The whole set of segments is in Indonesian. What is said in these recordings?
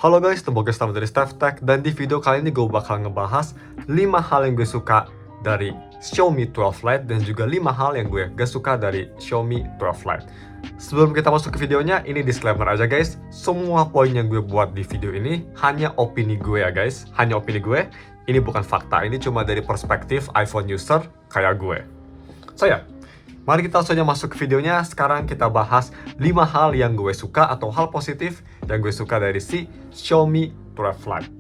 Halo guys, Tembok Selamat dari Steph Tech, dan di video kali ini gue bakal ngebahas 5 hal yang gue suka dari Xiaomi 12 Lite dan juga 5 hal yang gue gak suka dari Xiaomi 12 Lite. Sebelum kita masuk ke videonya, ini disclaimer aja guys. Semua poin yang gue buat di video ini hanya opini gue ya guys. Hanya opini gue, ini bukan fakta. Ini cuma dari perspektif iPhone user kayak gue. So ya, mari kita langsung aja masuk ke videonya. Sekarang kita bahas 5 hal yang gue suka atau hal positif yang gue suka dari si Xiaomi 12 Lite.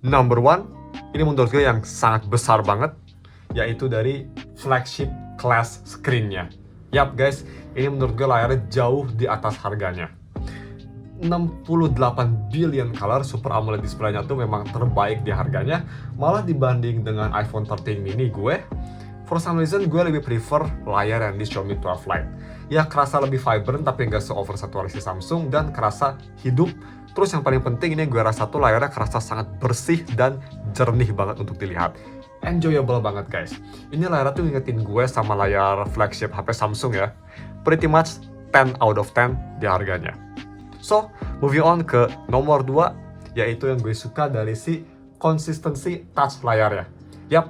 Number one, ini menurut gue yang sangat besar banget, yaitu dari flagship class screen-nya. Yap guys, ini menurut gue layarnya jauh di atas harganya. 68 billion color Super AMOLED display-nya tuh memang terbaik di harganya. Malah dibanding dengan iPhone 13 mini gue, for some reason gue lebih prefer layar yang di Xiaomi 12 Lite. Ya kerasa lebih vibrant tapi nggak se-oversaturasi Samsung dan kerasa hidup. Terus yang paling penting ini gue rasa tuh layarnya kerasa sangat bersih dan jernih banget untuk dilihat. Enjoyable banget guys. Ini layarnya tuh ngingetin gue sama layar flagship HP Samsung ya. Pretty much 10 out of 10 di harganya. So, moving on ke nomor 2, yaitu yang gue suka dari si konsistensi touch layarnya. Yap,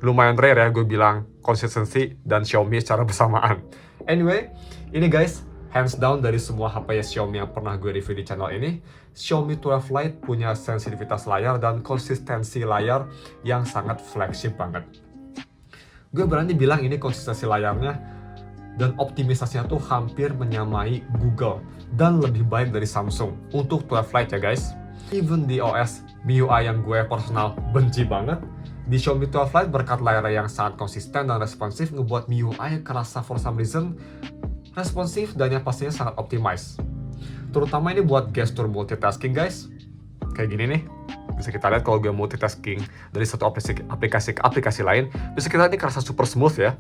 lumayan rare ya gue bilang konsistensi dan Xiaomi secara bersamaan. Anyway, ini guys, hands down dari semua HP Xiaomi yang pernah gue review di channel ini, Xiaomi 12 Lite punya sensitivitas layar dan konsistensi layar yang sangat flagship banget. Gue berani bilang ini konsistensi layarnya dan optimisasinya tuh hampir menyamai Google dan lebih baik dari Samsung untuk 12 Lite ya guys. Even di OS MIUI yang gue personal benci banget, di Xiaomi 12 Lite berkat layarnya yang sangat konsisten dan responsif ngebuat MIUI kerasa for some reason responsif dan yang pastinya sangat optimize. Terutama ini buat gesture multitasking guys. Kayak gini nih. Bisa kita lihat kalau gue multitasking dari satu aplikasi ke aplikasi lain, bisa kita lihat ini kerasa super smooth ya.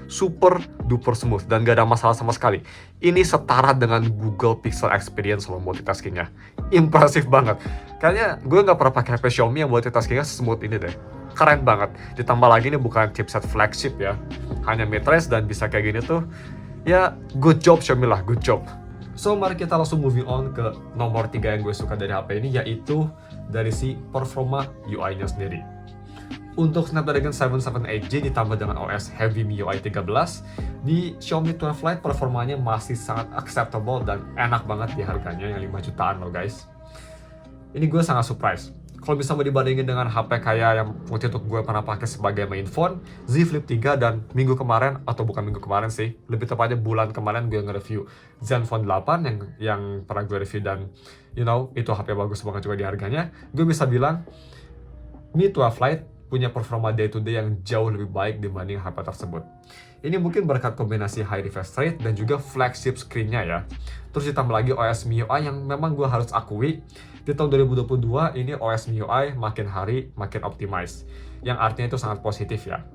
Super duper smooth dan gak ada masalah sama sekali. Ini setara dengan Google Pixel Experience loh multitaskingnya. Impresif banget. Kayaknya gue gak pernah pakai HP Xiaomi yang multitaskingnya smooth ini deh. Keren banget. Ditambah lagi ini bukan chipset flagship ya. Hanya mid-range dan bisa kayak gini tuh. Ya, good job Xiaomi lah, good job. So, mari kita langsung moving on ke nomor 3 yang gue suka dari HP ini, yaitu dari si performa UI-nya sendiri. Untuk Snapdragon 778G ditambah dengan OS Heavy MIUI 13, di Xiaomi 12 Lite performanya masih sangat acceptable dan enak banget di harganya yang 5 jutaan loh guys. Ini gue sangat surprise. Kalau bisa mau dibandingin dengan HP kayak yang waktu itu gue pernah pakai sebagai main phone, Z Flip 3, dan minggu kemarin, atau bukan minggu kemarin sih, lebih tepatnya bulan kemarin gue nge-review Zenfone 8 yang pernah gue review dan you know, itu HP bagus banget juga di harganya. Gue bisa bilang Mi 12 Lite punya performa day to day yang jauh lebih baik dibanding HP tersebut. Ini mungkin berkat kombinasi high refresh rate dan juga flagship screen-nya ya. Terus ditambah lagi OS MIUI yang memang gue harus akui, di tahun 2022 ini OS MIUI makin hari makin optimize. Yang artinya itu sangat positif ya.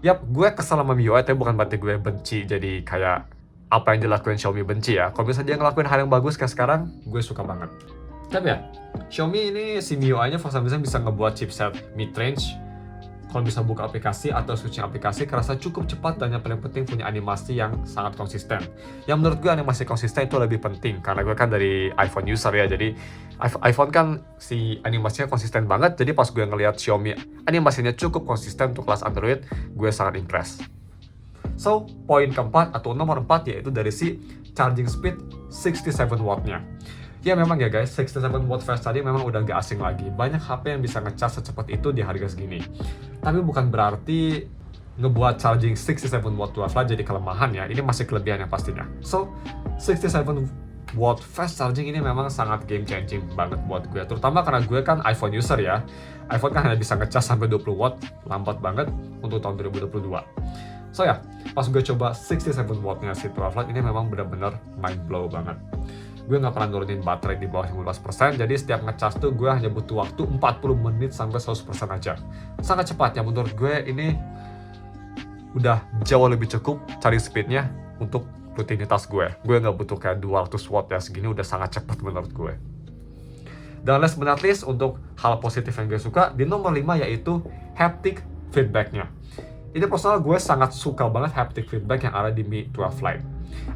Yap, gue kesel sama MIUI tapi bukan berarti gue benci jadi kayak apa yang dilakuin Xiaomi benci ya. Kalau misalnya dia ngelakuin hal yang bagus kayak sekarang, gue suka banget. Tapi ya, Xiaomi ini si MIUI-nya for some reason bisa ngebuat chipset mid-range. Kalau bisa buka aplikasi atau switching aplikasi kerasa cukup cepat dan yang paling penting punya animasi yang sangat konsisten. Yang menurut gue animasi konsisten itu lebih penting karena gue kan dari iPhone user ya, jadi iPhone kan si animasinya konsisten banget. Jadi pas gue ngelihat Xiaomi animasinya cukup konsisten untuk kelas Android, gue sangat impressed. So, poin keempat atau nomor 4 yaitu dari si charging speed 67 watt-nya. Ya memang ya guys, 67 watt fast charging memang udah gak asing lagi. Banyak HP yang bisa ngecas secepat itu di harga segini. Tapi bukan berarti ngebuat charging 67 watt 12 Lite jadi kelemahan ya. Ini masih kelebihan yang pastinya. So, 67 watt fast charging ini memang sangat game changing banget buat gue. Terutama karena gue kan iPhone user ya. iPhone kan hanya bisa ngecas sampai 20 watt, lambat banget untuk tahun 2022. So ya, pas gue coba 67 watt-nya si 12 Lite ini memang benar-benar mind blow banget. Gue nggak pernah nurunin baterai di bawah 15%, jadi setiap ngecas tuh gue hanya butuh waktu 40 menit sampai 100% aja. Sangat cepat ya, menurut gue ini udah jauh lebih cukup charging speednya untuk rutinitas gue. Gue nggak butuh kayak 200 watt ya, segini udah sangat cepat menurut gue. Dan last but not least, untuk hal positif yang gue suka, di nomor 5 yaitu haptic feedback-nya. Ini personal gue sangat suka banget haptic feedback yang ada di Mi 12 Lite.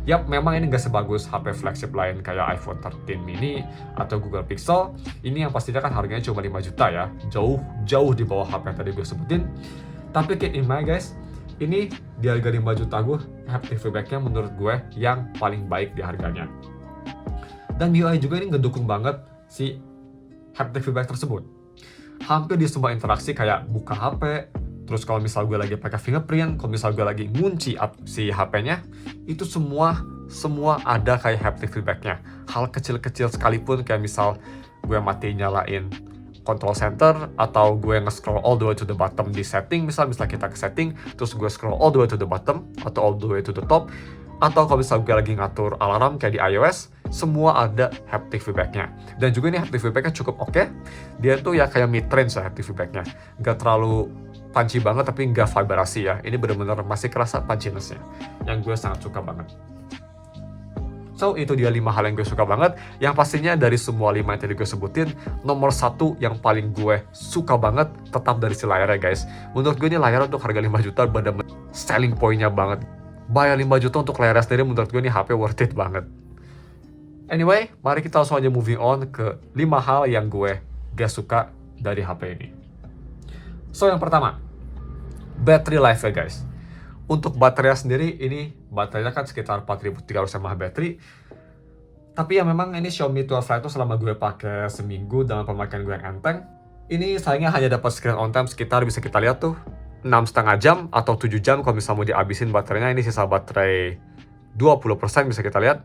Yap, memang ini nggak sebagus HP flagship lain kayak iPhone 13 mini atau Google Pixel. Ini yang pastinya kan harganya cuma 5 juta ya, jauh di bawah HP yang tadi gue sebutin. Tapi keep in mind guys, ini di harga 5 juta gue, haptic feedbacknya menurut gue yang paling baik di harganya. Dan MIUI juga ini ngedukung banget si haptic feedback tersebut. Hampir di semua interaksi kayak buka HP, terus kalau misal gue lagi pakai fingerprint, kalau misal gue lagi ngunci si HP-nya, itu semua ada kayak haptic feedback-nya. Hal kecil-kecil sekalipun kayak misal gue mati nyalain control center, atau gue nge-scroll all the way to the bottom di setting, misal kita ke setting, terus gue scroll all the way to the bottom, atau all the way to the top, atau kalau misal gue lagi ngatur alarm kayak di iOS, semua ada haptic feedback-nya. Dan juga ini haptic feedback-nya cukup oke. Dia tuh ya kayak mid-range ya haptic feedback-nya. Nggak terlalu punchy banget tapi nggak vibrasi ya. Ini benar-benar masih kerasa punchiness-nya, yang gue sangat suka banget. So, itu dia 5 hal yang gue suka banget. Yang pastinya dari semua 5 yang tadi gue sebutin, nomor 1 yang paling gue suka banget tetap dari si layarnya guys. Menurut gue ini layar untuk harga 5 juta benar-benar selling point-nya banget. Bayar 5 juta untuk layarnya sendiri, menurut gue ini HP worth it banget. Anyway, mari kita langsung aja moving on ke 5 hal yang gue gak suka dari HP ini. So, yang pertama, battery life ya guys. Untuk baterainya sendiri, ini baterainya kan sekitar 4300 mAh baterai. Tapi ya memang ini Xiaomi 12 Lite itu selama gue pakai seminggu dalam pemakaian gue yang enteng, ini sayangnya hanya dapat screen on time sekitar, bisa kita lihat tuh, 6,5 jam atau 7 jam kalau misalnya mau dihabisin baterainya. Ini sisa baterai 20% bisa kita lihat.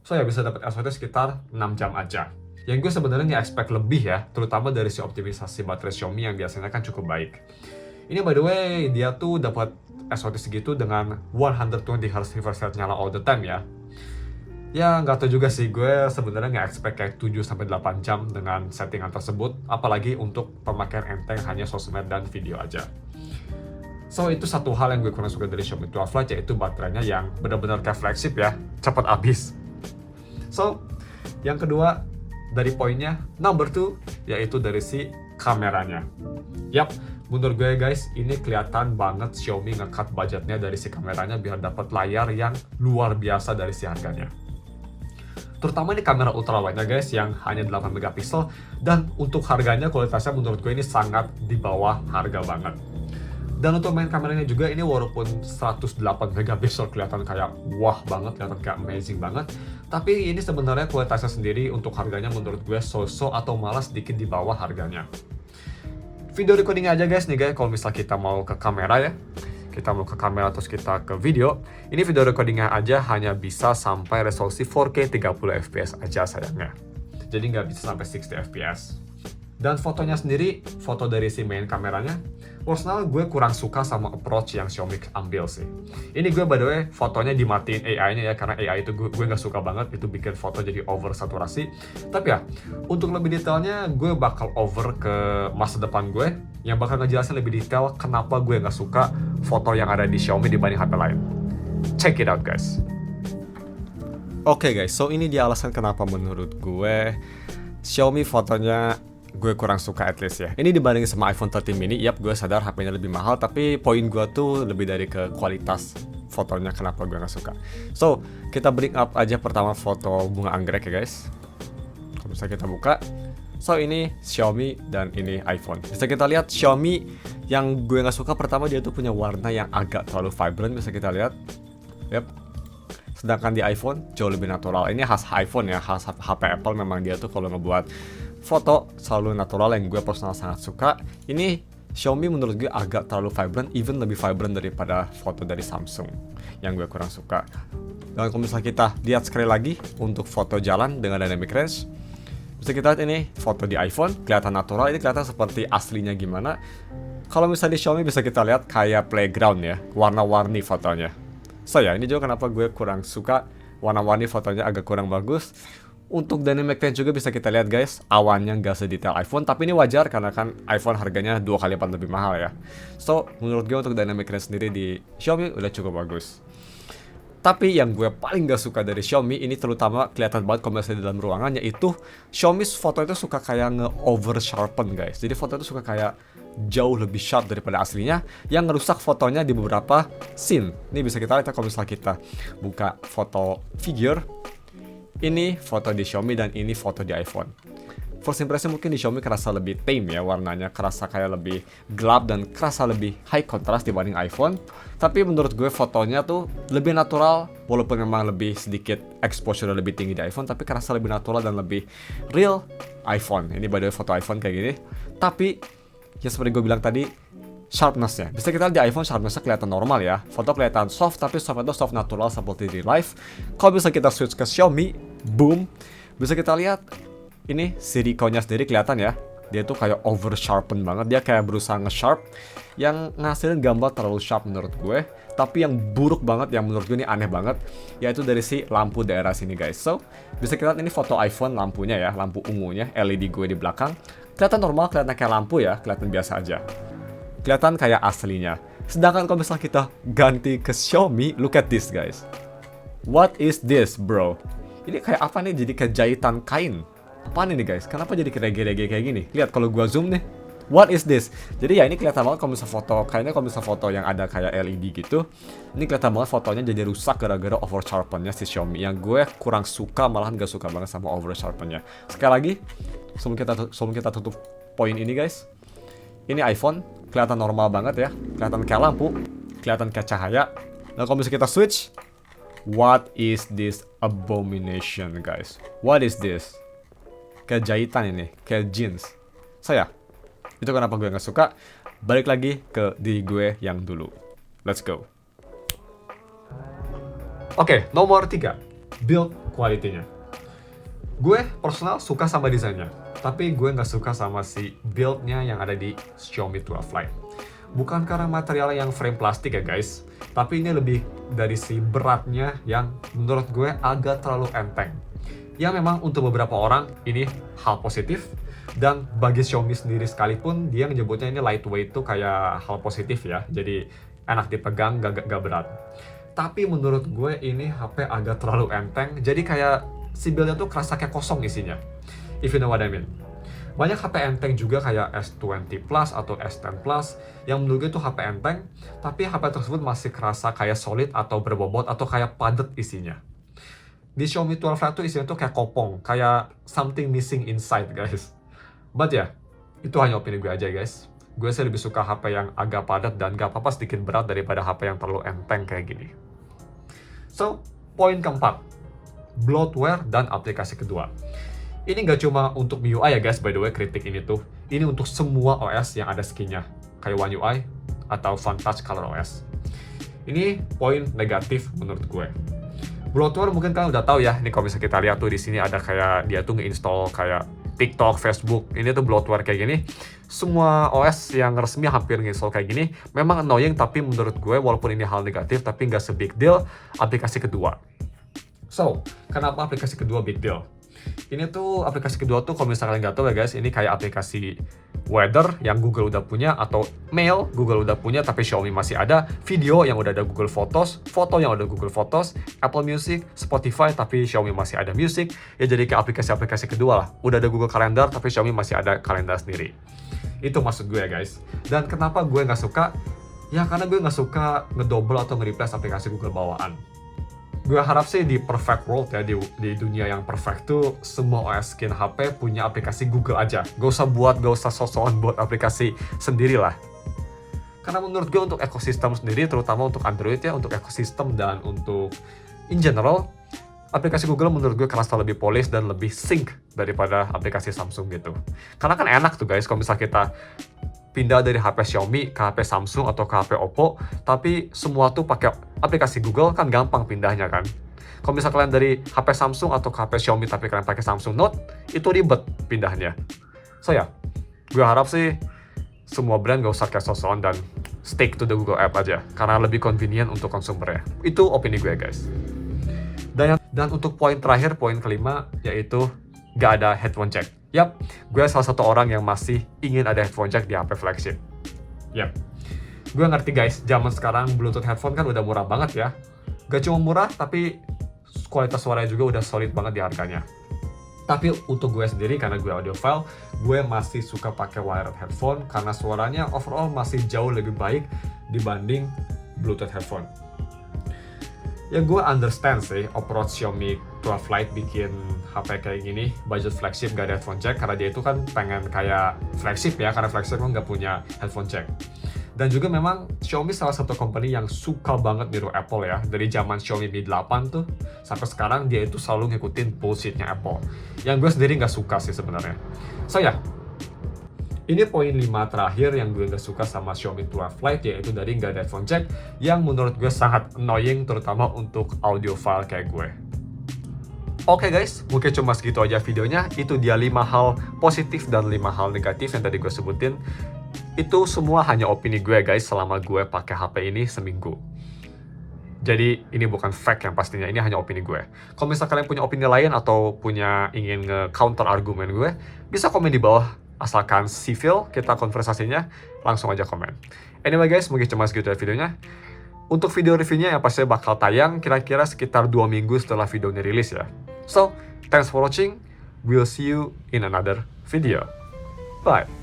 So ya bisa dapat SOT sekitar 6 jam aja. Yang gue sebenarnya expect lebih ya, terutama dari si optimisasi baterai Xiaomi yang biasanya kan cukup baik. Ini by the way, dia tuh dapat SOT segitu dengan 120 Hz refresh rate nyala all the time ya. Ya nggak tahu juga sih, gue sebenarnya nggak expect kayak 7-8 jam dengan settingan tersebut, apalagi untuk pemakaian enteng hanya sosmed dan video aja. So itu satu hal yang gue kurang suka dari Xiaomi 12 Lite, yaitu baterainya yang benar-benar kayak flagship ya, cepat habis. So yang kedua dari poinnya, number 2, yaitu dari si kameranya. Yap, menurut gue guys, ini kelihatan banget Xiaomi nge-cut budgetnya dari si kameranya biar dapat layar yang luar biasa dari si harganya. Terutama ini kamera ultrawide-nya guys, yang hanya 8 megapiksel, dan untuk harganya kualitasnya menurut gue ini sangat di bawah harga banget. Dan untuk main kameranya juga, ini walaupun 108 megapiksel kelihatan kayak wah banget, kelihatan kayak amazing banget, tapi ini sebenarnya kualitasnya sendiri untuk harganya menurut gue so-so atau malah sedikit di bawah harganya. Video recording aja guys nih guys, kalau misal kita mau ke kamera ya, kita mau ke kamera terus kita ke video, ini video recordingnya aja hanya bisa sampai resolusi 4K 30 fps aja sayangnya. Jadi nggak bisa sampai 60 fps. Dan fotonya sendiri, foto dari si main kameranya, personal gue kurang suka sama approach yang Xiaomi ambil sih. Ini gue by the way, fotonya dimatiin AI-nya ya, karena AI itu gue nggak suka banget, itu bikin foto jadi over saturasi. Tapi ya, untuk lebih detailnya, gue bakal over ke masa depan gue, yang bakal ngejelasin lebih detail kenapa gue nggak suka foto yang ada di Xiaomi dibanding HP lain. Check it out guys. Oke guys, so ini dia alasan kenapa menurut gue Xiaomi fotonya gue kurang suka at least ya. Ini dibandingin sama iPhone 13 mini, yap gue sadar HP-nya lebih mahal, tapi poin gue tuh lebih dari ke kualitas fotonya kenapa gue gak suka. So, kita bring up aja pertama foto bunga anggrek ya guys. Kalau misalnya kita buka, so ini Xiaomi dan ini iPhone. Bisa kita lihat Xiaomi yang gue gak suka pertama, dia tuh punya warna yang agak terlalu vibrant, bisa kita lihat. Yap. Sedangkan di iPhone jauh lebih natural. Ini khas iPhone ya, khas HP Apple, memang dia tuh kalau ngebuat foto selalu natural, yang gue personal sangat suka. Ini Xiaomi menurut gue agak terlalu vibrant, even lebih vibrant daripada foto dari Samsung, yang gue kurang suka. Dan kalau misalnya kita lihat sekali lagi untuk foto jalan dengan dynamic range, bisa kita lihat ini foto di iPhone kelihatan natural, ini kelihatan seperti aslinya gimana. Kalau misalnya di Xiaomi bisa kita lihat kayak playground ya, warna-warni fotonya. So ya, ini juga kenapa gue kurang suka, warna-warni fotonya agak kurang bagus. Untuk dynamic range juga bisa kita lihat guys, awannya nggak sedetail iPhone, tapi ini wajar karena kan iPhone harganya 2 kali lipat lebih mahal ya. So, menurut gue untuk dynamic range sendiri di Xiaomi udah cukup bagus. Tapi yang gue paling gak suka dari Xiaomi ini, terutama kelihatan banget kalau misalnya di dalam ruangan, yaitu Xiaomi foto itu suka kayak nge-over sharpen guys. Jadi foto itu suka kayak jauh lebih sharp daripada aslinya, yang ngerusak fotonya di beberapa scene. Ini bisa kita lihat kalau misalnya kita buka foto figure. Ini foto di Xiaomi dan ini foto di iPhone. First impression mungkin di Xiaomi kerasa lebih tame ya warnanya, kerasa kayak lebih gelap dan kerasa lebih high contrast dibanding iPhone. Tapi menurut gue fotonya tuh lebih natural, walaupun memang lebih sedikit exposure lebih tinggi di iPhone, tapi kerasa lebih natural dan lebih real iPhone. Ini by the way foto iPhone kayak gini. Tapi ya seperti gue bilang tadi, sharpness-nya. Bisa kita lihat di iPhone sharpness-nya kelihatan normal ya. Foto kelihatan soft, tapi soft itu soft natural seperti di live. Kalau bisa kita switch ke Xiaomi, boom, bisa kita lihat ini silikonnya sendiri kelihatan ya. Dia tuh kayak over sharpen banget. Dia kayak berusaha nge-sharp, yang ngasilin gambar terlalu sharp menurut gue. Tapi yang buruk banget, yang menurut gue ini aneh banget, yaitu dari si lampu daerah sini guys. So, bisa kita lihat ini foto iPhone lampunya ya, lampu ungunya, LED gue di belakang. Kelihatan normal, kelihatan kayak lampu ya, kelihatan biasa aja. Kelihatan kayak aslinya. Sedangkan kalau misalnya kita ganti ke Xiaomi, look at this guys. What is this bro? Ini kayak apa nih, jadi kayak jahitan kain. Apaan ini guys? Kenapa jadi rege-rege kayak gini? Lihat kalau gua zoom nih. What is this? Jadi ya ini kelihatan banget kalau misalnya foto, kayaknya kalau misalnya foto yang ada kayak LED gitu. Ini kelihatan banget fotonya jadi rusak gara-gara over sharpennya si Xiaomi. Yang gue kurang suka, malahan gak suka banget sama over sharpennya. Sekali lagi, sebelum kita tutup poin ini guys. Ini iPhone, kelihatan normal banget ya. Kelihatan kayak lampu, kelihatan kayak cahaya. Nah kalau misalnya kita switch, what is this abomination guys? What is this? Kayak jahitan ini, kayak jeans. Itu kenapa gue gak suka. Balik lagi ke diri gue yang dulu. Let's go. Oke, nomor 3, build quality-nya. Gue personal suka sama desainnya, tapi gue gak suka sama si build-nya yang ada di Xiaomi 12 Lite. Bukan karena materialnya yang frame plastik ya guys, tapi ini lebih dari si beratnya yang menurut gue agak terlalu enteng. Ya memang untuk beberapa orang ini hal positif, dan bagi Xiaomi sendiri sekalipun dia menyebutnya ini lightweight itu kayak hal positif ya, jadi enak dipegang, gak berat. Tapi menurut gue ini HP agak terlalu enteng, jadi kayak si build-nya tuh kerasa kayak kosong isinya, if you know what I mean. Banyak HP enteng juga kayak S20 Plus atau S10 Plus yang menurut gue itu HP enteng, tapi HP tersebut masih kerasa kayak solid atau berbobot atau kayak padat isinya. Di Xiaomi 12 Lite tuh isinya tuh kayak kopong, kayak something missing inside guys. But ya, itu hanya opini gue aja guys. Gue sih lebih suka HP yang agak padat dan gak apa-apa sedikit berat daripada HP yang terlalu enteng kayak gini. So, poin keempat, bloatware dan aplikasi kedua. Ini gak cuma untuk MIUI ya guys, by the way kritik ini tuh. Ini untuk semua OS yang ada skinnya, kayak One UI atau Suntouch ColorOS. Ini poin negatif menurut gue. Bloatware mungkin kalian udah tahu ya, ini kalau bisa kita lihat tuh di sini ada kayak dia tuh nge-install kayak TikTok, Facebook, ini tuh bloatware kayak gini. Semua OS yang resmi hampir nge-install kayak gini. Memang annoying, tapi menurut gue walaupun ini hal negatif, tapi nggak se-big deal aplikasi kedua. So, kenapa aplikasi kedua big deal? Ini tuh aplikasi kedua tuh kalau misalnya kalian nggak tahu ya guys, ini kayak aplikasi weather yang Google udah punya, atau mail Google udah punya tapi Xiaomi masih ada, video yang udah ada Google Photos, foto yang udah Google Photos, Apple Music, Spotify tapi Xiaomi masih ada Music. Ya jadi kayak aplikasi-aplikasi kedua lah. Udah ada Google Calendar tapi Xiaomi masih ada kalender sendiri. Itu maksud gue ya guys. Dan kenapa gue nggak suka? Ya karena gue nggak suka ngedouble atau nge-replace aplikasi Google bawaan. Gue harap sih di perfect world ya, di dunia yang perfect tuh semua OS skin HP punya aplikasi Google aja. Gak usah sosokan buat aplikasi sendiri lah. Karena menurut gue untuk ekosistem sendiri, terutama untuk Android ya, untuk ekosistem dan untuk in general, aplikasi Google menurut gue kerasa lebih polis dan lebih sync daripada aplikasi Samsung gitu. Karena kan enak tuh guys, kalau misalnya kita pindah dari HP Xiaomi ke HP Samsung atau ke HP Oppo, tapi semua tuh pakai aplikasi Google kan gampang pindahnya kan. Kalau misalnya kalian dari HP Samsung atau ke HP Xiaomi tapi kalian pakai Samsung Note, itu ribet pindahnya. So ya, gue harap sih semua brand gak usah kayak sosokan dan stick to the Google App aja, karena lebih convenient untuk konsumernya. Itu opini gue guys. Dan untuk poin terakhir, poin kelima, yaitu gak ada headphone jack. Yap, gue salah satu orang yang masih ingin ada headphone jack di HP flagship. Yap, gue ngerti guys, zaman sekarang Bluetooth headphone kan udah murah banget ya. Gak cuma murah, tapi kualitas suaranya juga udah solid banget di harganya. Tapi untuk gue sendiri, karena gue audiophile, gue masih suka pakai wired headphone karena suaranya overall masih jauh lebih baik dibanding Bluetooth headphone. Ya gue understand sih approach Xiaomi 12 Lite bikin HP kayak gini, budget flagship gak ada headphone jack, karena dia itu kan pengen kayak flagship ya, karena flagship kan gak punya headphone jack. Dan juga memang Xiaomi salah satu company yang suka banget niru Apple ya. Dari zaman Xiaomi Mi 8 tuh sampai sekarang dia itu selalu ngikutin bullshitnya Apple. Yang gue sendiri nggak suka sih sebenarnya. So ya, ini poin 5 terakhir yang gue nggak suka sama Xiaomi 12 Lite, yaitu dari nggak ada headphone jack yang menurut gue sangat annoying, terutama untuk audiophile kayak gue. Oke guys, mungkin cuma segitu aja videonya. Itu dia 5 hal positif dan 5 hal negatif yang tadi gue sebutin. Itu semua hanya opini gue guys selama gue pakai HP ini seminggu. Jadi ini bukan fact yang pastinya, ini hanya opini gue. Kalau misalnya kalian punya opini lain atau ingin nge-counter argumen gue, bisa komen di bawah. Asalkan civil, kita konversasinya, langsung aja komen. Anyway guys, mungkin cuma segitu ya videonya. Untuk video reviewnya yang pasti bakal tayang kira-kira sekitar 2 minggu setelah videonya rilis ya. So, thanks for watching. We'll see you in another video. Bye.